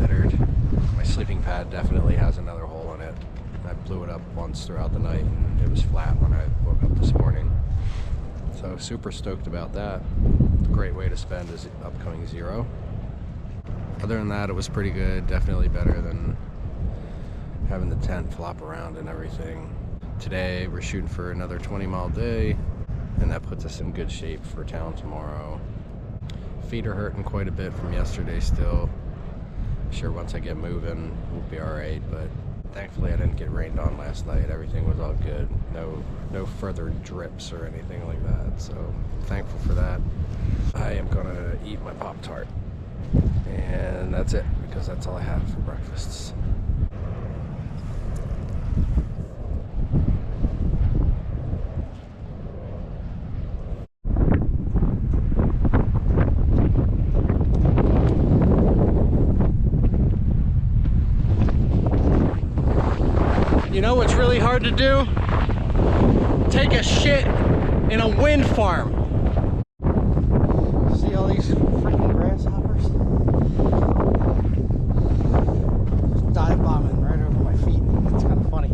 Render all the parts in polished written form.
considered. My sleeping pad definitely has another hole in it. I blew it up once throughout the night and it was flat when I woke up this morning. So super stoked about that. Great way to spend his upcoming zero. Other than that, it was pretty good. Definitely better than having the tent flop around and everything. Today we're shooting for another 20-mile day, and that puts us in good shape for town tomorrow. Feet are hurting quite a bit from yesterday still. I'm sure once I get moving we'll be alright, but thankfully I didn't get rained on last night. Everything was all good. No further drips or anything like that, so I'm thankful for that. I am gonna eat my Pop-Tart, and that's it, because that's all I have for breakfasts. You know what's really hard to do? Take a shit in a wind farm. See all these freaking grasshoppers? Just dive bombing right over my feet. It's kind of funny.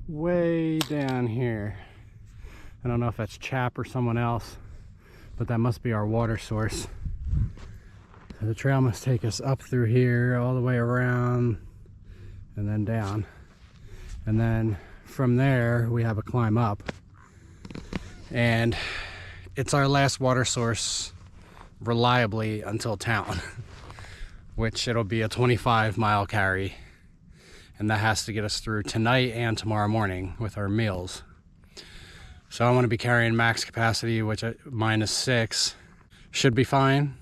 Way down here. I don't know if that's Chap or someone else, but that must be our water source. The trail must take us up through here, all the way around, and then down. And then from there, we have a climb up. And it's our last water source reliably until town, which it'll be a 25-mile carry. And that has to get us through tonight and tomorrow morning with our meals. So I want to be carrying max capacity, which mine is 6. Should be fine.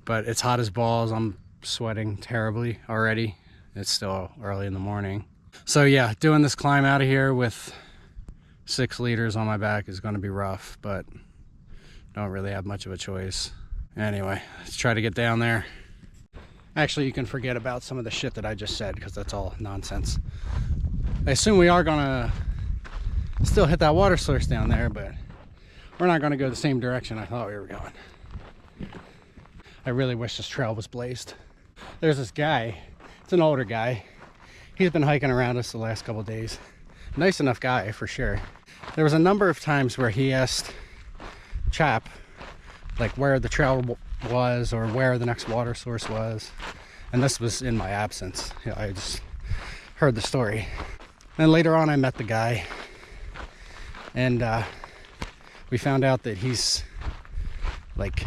But it's hot as balls. I'm sweating terribly already. It's still early in the morning. So yeah, doing this climb out of here with 6 liters on my back is going to be rough, but don't really have much of a choice. Anyway, let's try to get down there. Actually, you can forget about some of the shit that I just said, because that's all nonsense. I assume we are gonna still hit that water source down there, but we're not gonna go the same direction I thought we were going. I really wish this trail was blazed. There's this guy, it's an older guy. He's been hiking around us the last couple days. Nice enough guy for sure. There was a number of times where he asked Chap like where the trail was or where the next water source was. And this was in my absence. I just heard the story. Then later on I met the guy, and we found out that he's like,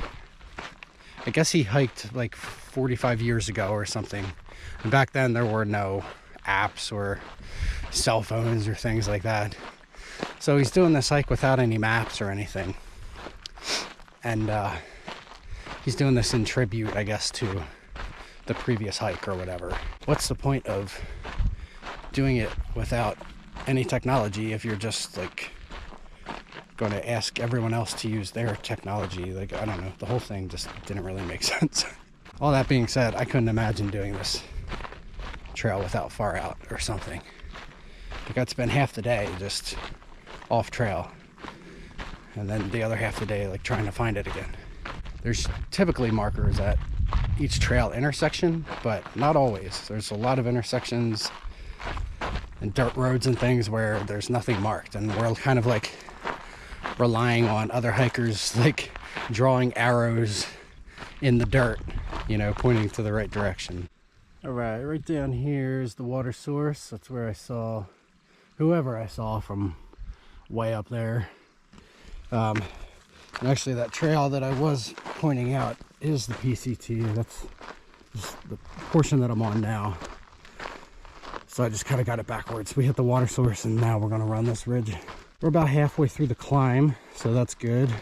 I guess he hiked like 45 years ago or something. And back then there were no apps or cell phones or things like that. So he's doing this hike without any maps or anything. And he's doing this in tribute, I guess, to the previous hike or whatever. What's the point of doing it without any technology if you're just like going to ask everyone else to use their technology? Like, I don't know, the whole thing just didn't really make sense. All that being said, I couldn't imagine doing this trail without Far Out or something. Like, I'd spend half the day just off trail, and then the other half the day like trying to find it again. There's typically markers at each trail intersection, but not always. There's a lot of intersections and dirt roads and things where there's nothing marked, and we're kind of like relying on other hikers like drawing arrows in the dirt, you know, pointing to the right direction. All right down here is the water source. That's where I saw whoever I saw from way up there. And actually that trail that I was pointing out is the PCT. That's the portion that I'm on now. So I just kind of got it backwards. We hit the water source and now we're going to run this ridge. We're about halfway through the climb, so that's good.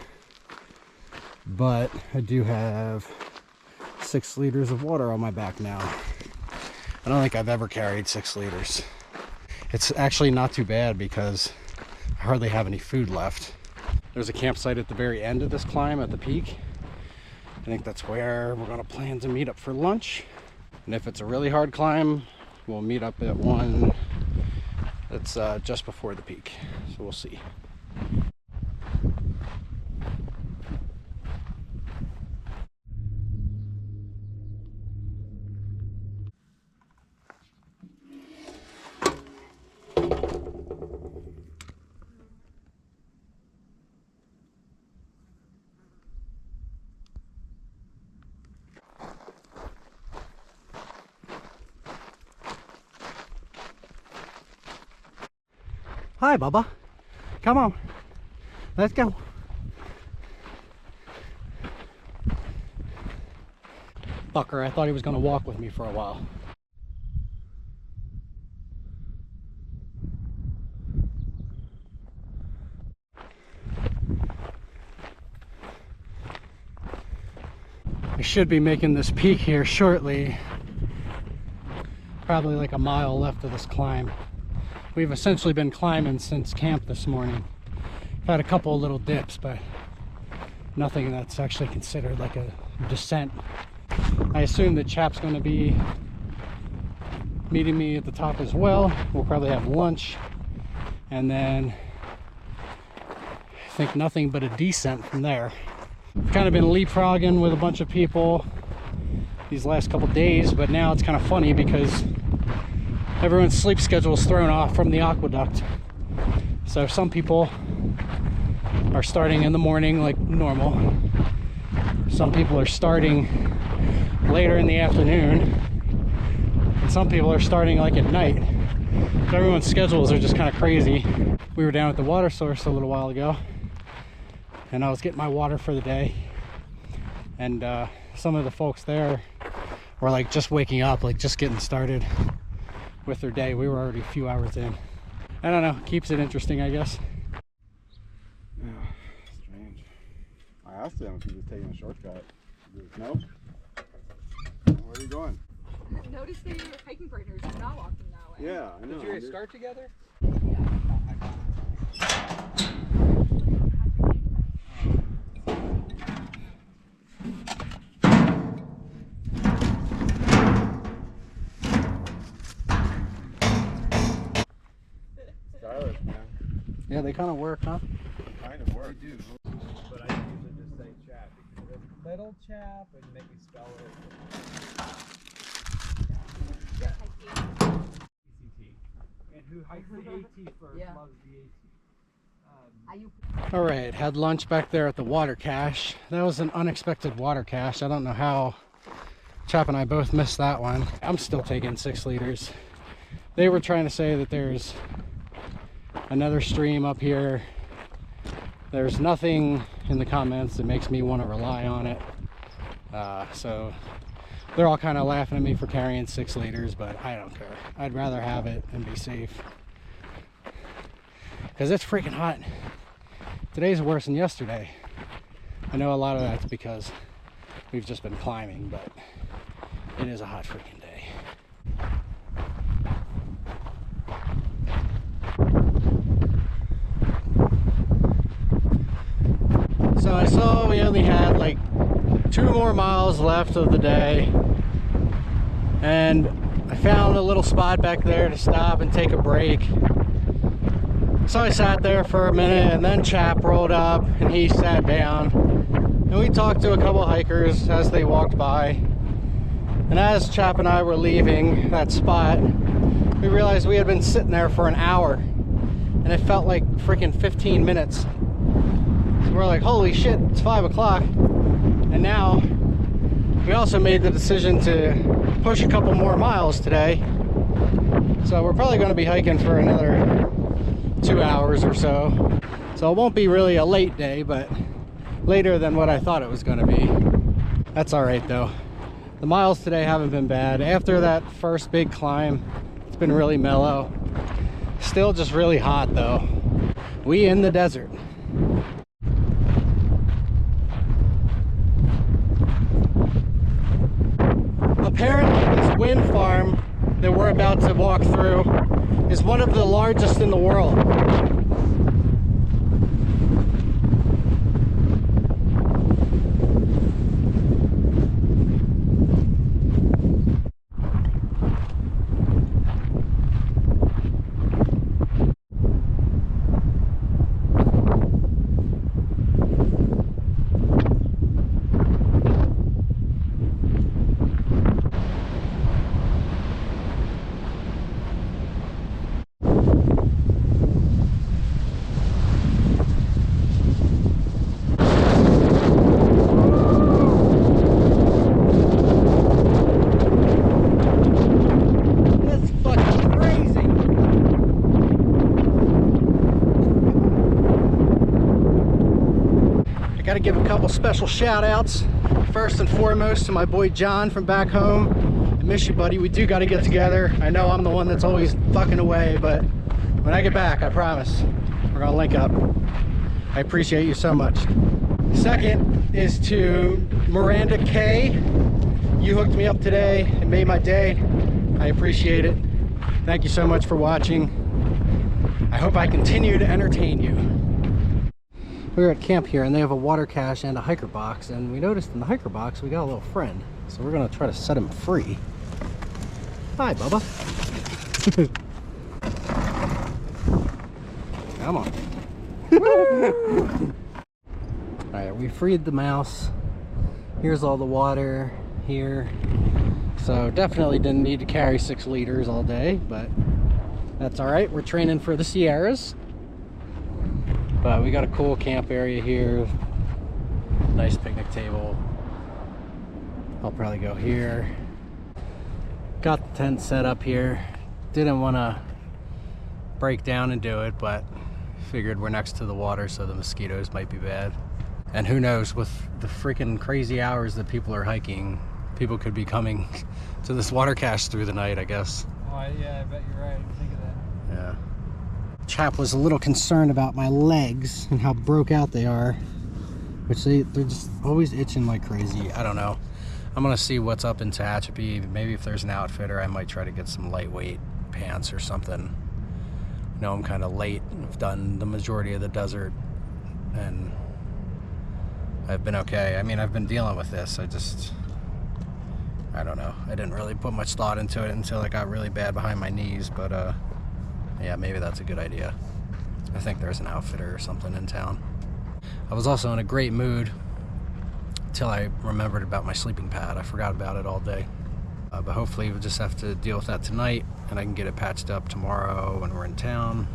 But I do have 6 liters of water on my back now. I don't think I've ever carried 6 liters. It's actually not too bad because I hardly have any food left. There's a campsite at the very end of this climb at the peak. I think that's where we're gonna plan to meet up for lunch. And if it's a really hard climb, we'll meet up at one that's just before the peak. So we'll see. Hi, Bubba. Come on. Let's go. Fucker, I thought he was going to walk with me for a while. I should be making this peak here shortly. Probably like a mile left of this climb. We've essentially been climbing since camp this morning. I've had a couple of little dips, but nothing that's actually considered like a descent. I assume that Chap's going to be meeting me at the top as well. We'll probably have lunch, and then I think nothing but a descent from there. I've kind of been leapfrogging with a bunch of people these last couple days, but now it's kind of funny because everyone's sleep schedule is thrown off from the aqueduct. So some people are starting in the morning like normal. Some people are starting later in the afternoon. And some people are starting like at night. So everyone's schedules are just kind of crazy. We were down at the water source a little while ago, and I was getting my water for the day. And some of the folks there were like just waking up, like just getting started with their day. We were already a few hours in. I don't know, keeps it interesting, I guess. Yeah, strange. I asked him if he was taking a shortcut. He goes, nope. Where are you going? I noticed they were hiking partners and not walking that way. Yeah, I know. Did you guys start together? Stylish, man. Yeah, they kind of work, huh? Kind of work. They do. But I usually just say chap because it's little chap and make me spell it. PCT. And who hikes the AT first loves the AT. All right, had lunch back there at the water cache. That was an unexpected water cache. I don't know how Chap and I both missed that one. I'm still taking 6 liters. They were trying to say that there's another stream up here. There's nothing in the comments that makes me want to rely on it. So they're all kind of laughing at me for carrying 6 liters, but I don't care. I'd rather have it and be safe. Because it's freaking hot. Today's worse than yesterday. I know a lot of that's because we've just been climbing, but it is a hot freaking day. So I saw we only had like 2 more miles left of the day, and I found a little spot back there to stop and take a break. So I sat there for a minute, and then Chap rolled up and he sat down, and we talked to a couple hikers as they walked by. And as Chap and I were leaving that spot, we realized we had been sitting there for an hour, and it felt like freaking 15 minutes. So we're like, holy shit, it's 5 o'clock. And now we also made the decision to push a couple more miles today. So we're probably going to be hiking for another 2 hours or so. So it won't be really a late day, but later than what I thought it was going to be. That's all right though. The miles today haven't been bad. After that first big climb, it's been really mellow. Still just really hot though. We in the desert. Apparently this wind farm that we're about to walk through is one of the largest in the world. give a couple special shout outs. First and foremost to my boy John from back home. I miss you, buddy. We do got to get together. I know I'm the one that's always fucking away, but when I get back, I promise we're gonna link up. I appreciate you so much. Second is to Miranda K. You hooked me up today and made my day. I appreciate it. Thank you so much for watching. I hope I continue to entertain you. We're at camp here and they have a water cache and a hiker box, and we noticed in the hiker box we got a little friend, so we're gonna try to set him free. Hi, Bubba. Come on. Alright, we freed the mouse. Here's all the water here. So definitely didn't need to carry 6 liters all day, but that's alright. We're training for the Sierras. But we got a cool camp area here. Nice picnic table. I'll probably go here. Got the tent set up here. Didn't want to break down and do it, but figured we're next to the water, so the mosquitoes might be bad. And who knows, with the freaking crazy hours that people are hiking, people could be coming to this water cache through the night, I guess. Oh, yeah, I bet you're right. I didn't think of that. Yeah. Chap was a little concerned about my legs and how broke out they are, which they're just always itching like crazy. I don't know. I'm gonna see what's up in Tehachapi. Maybe if there's an outfitter, I might try to get some lightweight pants or something. I know I'm kind of late. I've done the majority of the desert and I've been okay. I mean, I've been dealing with this. I don't know. I didn't really put much thought into it until it got really bad behind my knees, but yeah, maybe that's a good idea. I think there's an outfitter or something in town. I was also in a great mood until I remembered about my sleeping pad. I forgot about it all day. But hopefully we'll just have to deal with that tonight and I can get it patched up tomorrow when we're in town.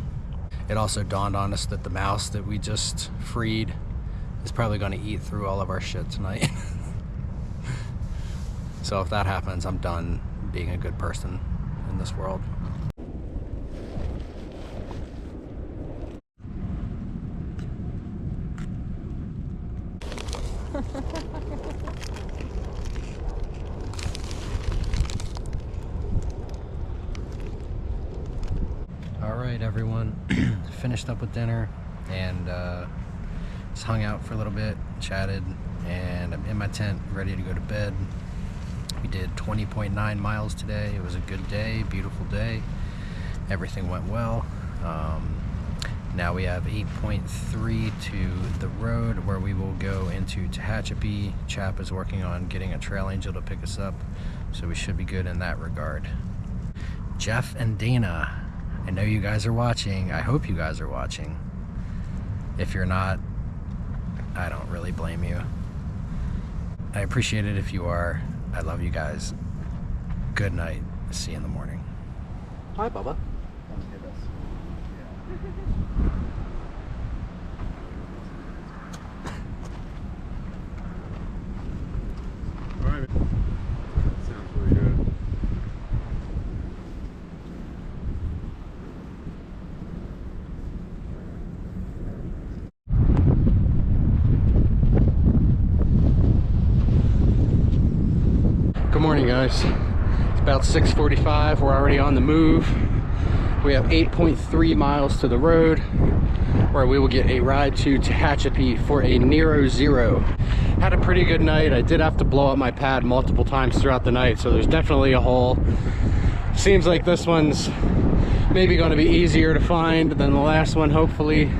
It also dawned on us that the mouse that we just freed is probably going to eat through all of our shit tonight. So if that happens, I'm done being a good person in this world. Alright everyone, finished up with dinner and just hung out for a little bit, chatted, and I'm in my tent ready to go to bed. We did 20.9 miles today. It was a good day, beautiful day. Everything went well. Now we have 8.3 to the road where we will go into Tehachapi. Chap is working on getting a trail angel to pick us up, so we should be good in that regard. Jeff and Dana, I know you guys are watching. I hope you guys are watching. If you're not, I don't really blame you. I appreciate it if you are. I love you guys. Good night. See you in the morning. Hi, Bubba. Alright. Sounds really good. Good morning, guys. It's about 6:45. We're already on the move. We have 8.3 miles to the road where we will get a ride to Tehachapi for a Nero Zero. Had a pretty good night. I did have to blow up my pad multiple times throughout the night, so there's definitely a hole. Seems like this one's maybe going to be easier to find than the last one, hopefully.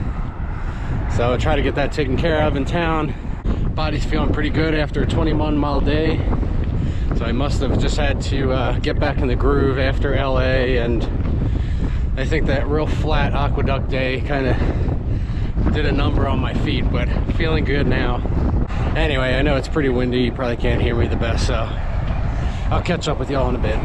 So I'll try to get that taken care of in town. Body's feeling pretty good after a 21-mile day. So I must have just had to get back in the groove after LA, and I think that real flat aqueduct day kind of did a number on my feet, but feeling good now. Anyway, I know it's pretty windy. You probably can't hear me the best, so I'll catch up with y'all in a bit.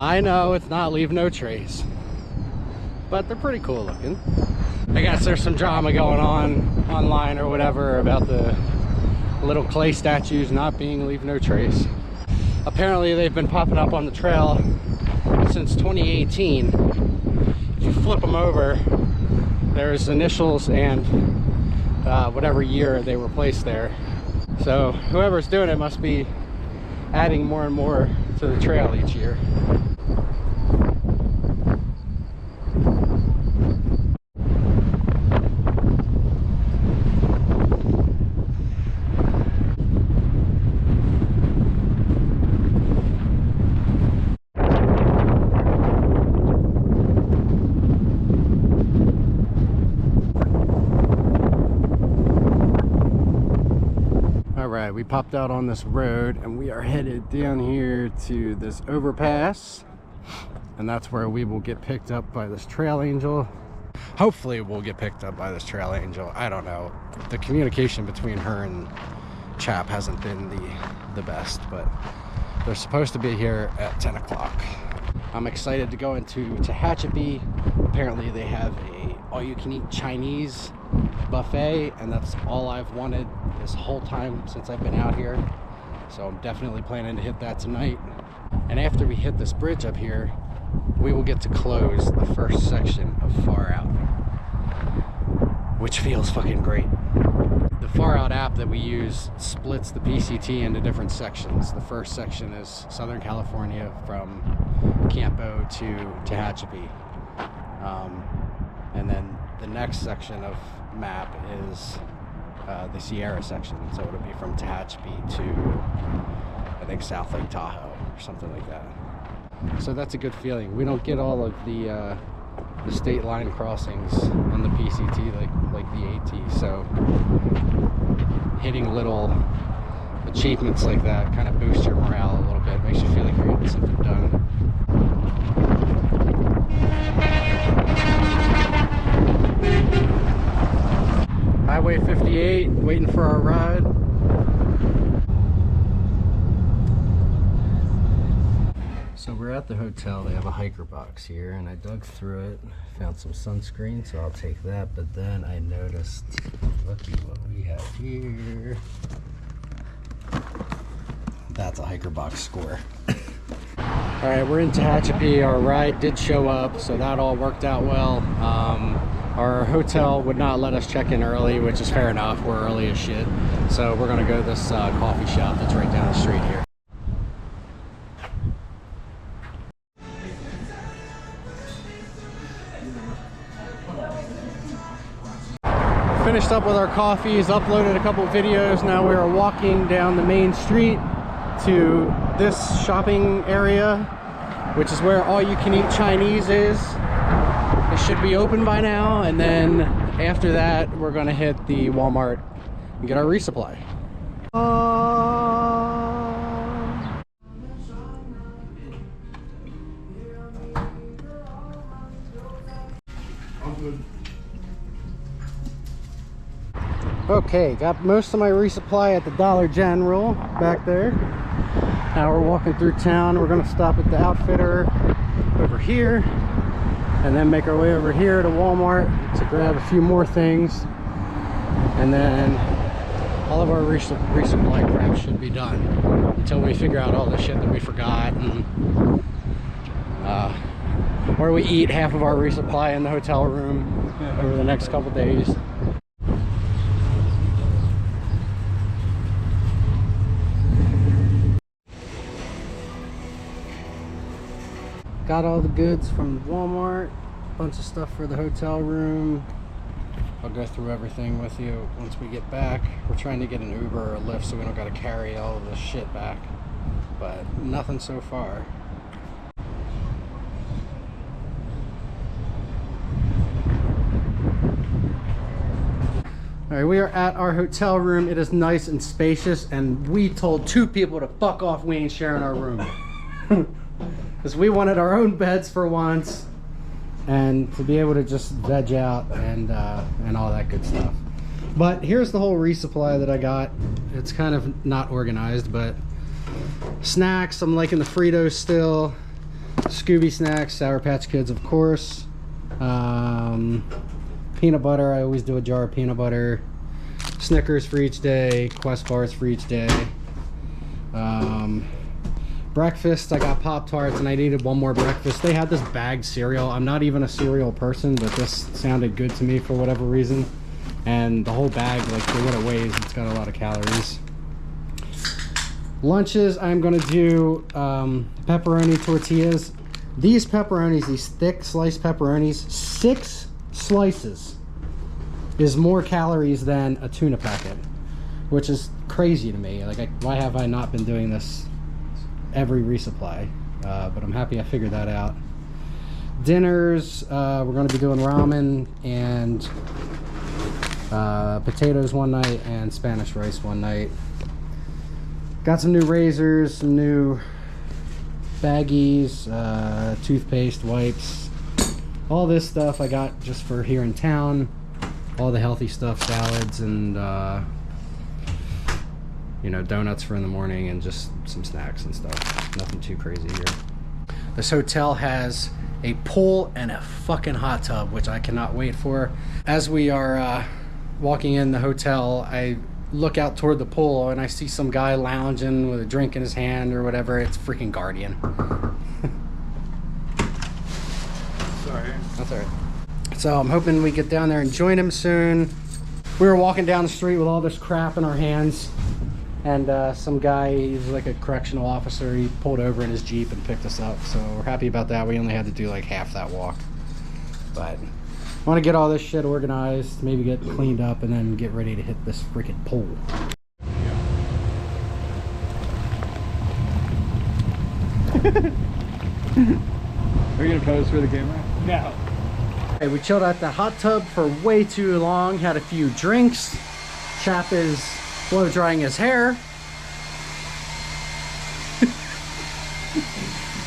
I know it's not Leave No Trace, but they're pretty cool looking. I guess there's some drama going on online or whatever about the little clay statues not being Leave No Trace. Apparently they've been popping up on the trail since 2018. If you flip them over, there's initials and whatever year they were placed there. So whoever's doing it must be adding more and more to the trail each year. Alright, we popped out on this road and we are headed down here to this overpass, and that's where we will get picked up by this trail angel. Hopefully we'll get picked up by this trail angel. I don't know. The communication between her and Chap hasn't been the best, but they're supposed to be here at 10 o'clock. I'm excited to go into Tehachapi. Apparently they have a all-you-can-eat Chinese buffet, and that's all I've wanted this whole time since I've been out here. So I'm definitely planning to hit that tonight. And after we hit this bridge up here, we will get to close the first section of Far Out, which feels fucking great. The Far Out app that we use splits the PCT into different sections. The first section is Southern California from Campo to Tehachapi. And then the next section of map is the Sierra section, so it'll be from Tehachapi to, I think, South Lake Tahoe or something like that. So that's a good feeling. We don't get all of the state line crossings on the PCT like the AT, so hitting little achievements like that kind of boosts your morale a little bit, makes you feel like you're getting something done. Highway 58, waiting for our ride. So we're at the hotel. They have a hiker box here, and I dug through it, found some sunscreen, so I'll take that. But then I noticed, looky what we have here. That's a hiker box score. All right, we're in Tehachapi. Our ride did show up, so that all worked out well. Our hotel would not let us check in early, which is fair enough. We're early as shit. So we're gonna go to this coffee shop that's right down the street here. Finished up with our coffees, uploaded a couple of videos. Now we are walking down the main street to this shopping area, which is where all you can eat Chinese is. It should be open by now, and then after that we're gonna hit the Walmart and get our resupply. Okay, got most of my resupply at the Dollar General back there. Now we're walking through town. We're gonna stop at the Outfitter over here, and then make our way over here to Walmart to grab a few more things, and then all of our resupply crap should be done until we figure out all the shit that we forgot, and or we eat half of our resupply in the hotel room over the next couple days. Got all the goods from Walmart, a bunch of stuff for the hotel room. I'll go through everything with you once we get back. We're trying to get an Uber or a Lyft so we don't got to carry all of this shit back, but nothing so far. All right, we are at our hotel room. It is nice and spacious, and we told 2 people to fuck off. We ain't sharing our room. Because we wanted our own beds for once, and to be able to just veg out and all that good stuff. But here's the whole resupply that I got. It's kind of not organized, but snacks, I'm liking the Fritos still. Scooby snacks, Sour Patch Kids, of course. Peanut butter, I always do a jar of peanut butter. Snickers for each day, Quest bars for each day. Breakfast, I got Pop-Tarts and I needed one more breakfast. They had this bagged cereal. I'm not even a cereal person, but this sounded good to me for whatever reason. And the whole bag, like for what it weighs, it's got a lot of calories. Lunches, I'm gonna do pepperoni tortillas. These pepperonis, these thick sliced pepperonis, 6 slices is more calories than a tuna packet, which is crazy to me. Like, why have I not been doing this every resupply? But I'm happy I figured that out. Dinners, we're going to be doing ramen and potatoes one night and Spanish rice one night. Got some new razors, some new baggies, toothpaste, wipes, all this stuff I got just for here in town. All the healthy stuff, salads and you know, donuts for in the morning and just some snacks and stuff. Nothing too crazy here. This hotel has a pool and a fucking hot tub, which I cannot wait for. As we are walking in the hotel, I look out toward the pool and I see some guy lounging with a drink in his hand or whatever. It's freaking Guardian. Sorry. That's all right. So I'm hoping we get down there and join him soon. We were walking down the street with all this crap in our hands, and some guy, he's like a correctional officer, he pulled over in his Jeep and picked us up. So we're happy about that. We only had to do like half that walk. But I want to get all this shit organized, maybe get cleaned up, and then get ready to hit this freaking pool. Are you gonna pose for the camera? No. Hey, we chilled at the hot tub for way too long, had a few drinks. Chap is blow drying his hair.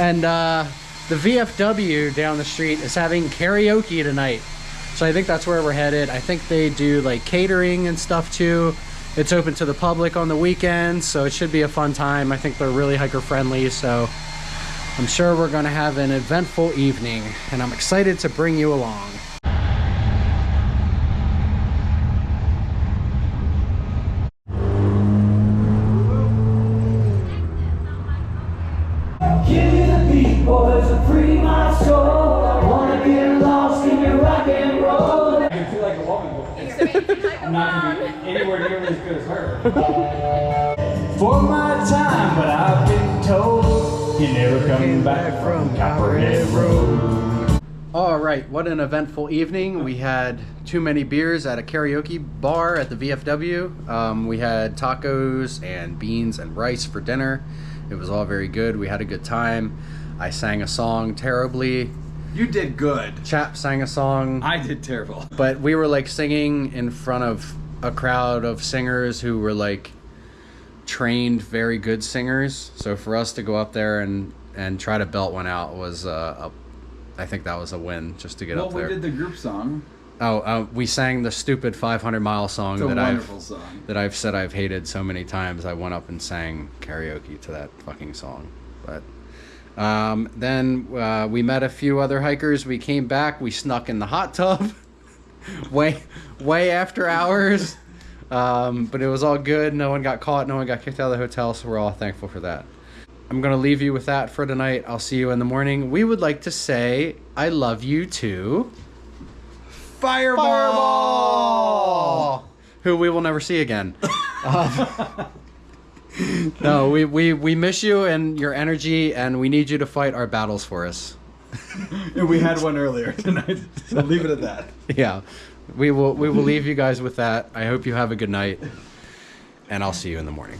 And the VFW down the street is having karaoke tonight. So I think that's where we're headed. I think they do like catering and stuff too. It's open to the public on the weekends, so it should be a fun time. I think they're really hiker friendly, so I'm sure we're gonna have an eventful evening, and I'm excited to bring you along. Give me the beat, boys, and free my soul. I wanna get lost in your rock and roll. I can feel like a woman. I'm not gonna be anywhere nearly as good as her. For my time, but I've been told you never come back from Copperhead Road. All right, what an eventful evening. We had too many beers at a karaoke bar at the VFW. We had tacos and beans and rice for dinner. It was all very good. We had a good time. I sang a song terribly. You did good. Chap sang a song. I did terrible. But we were like singing in front of a crowd of singers who were like trained, very good singers. So for us to go up there and try to belt one out was I think that was a win just to get up there. Well, we did the group song. Oh, we sang the stupid 500-mile song It's a wonderful song. that I've said I've hated so many times. I went up and sang karaoke to that fucking song. But then we met a few other hikers. We came back. We snuck in the hot tub way after hours. But it was all good. No one got caught. No one got kicked out of the hotel. So we're all thankful for that. I'm going to leave you with that for tonight. I'll see you in the morning. We would like to say I love you too. Fireball! Who we will never see again. No, we miss you and your energy, and we need you to fight our battles for us. And we had one earlier tonight, so leave it at that. Yeah, we will leave you guys with that. I hope you have a good night, and I'll see you in the morning.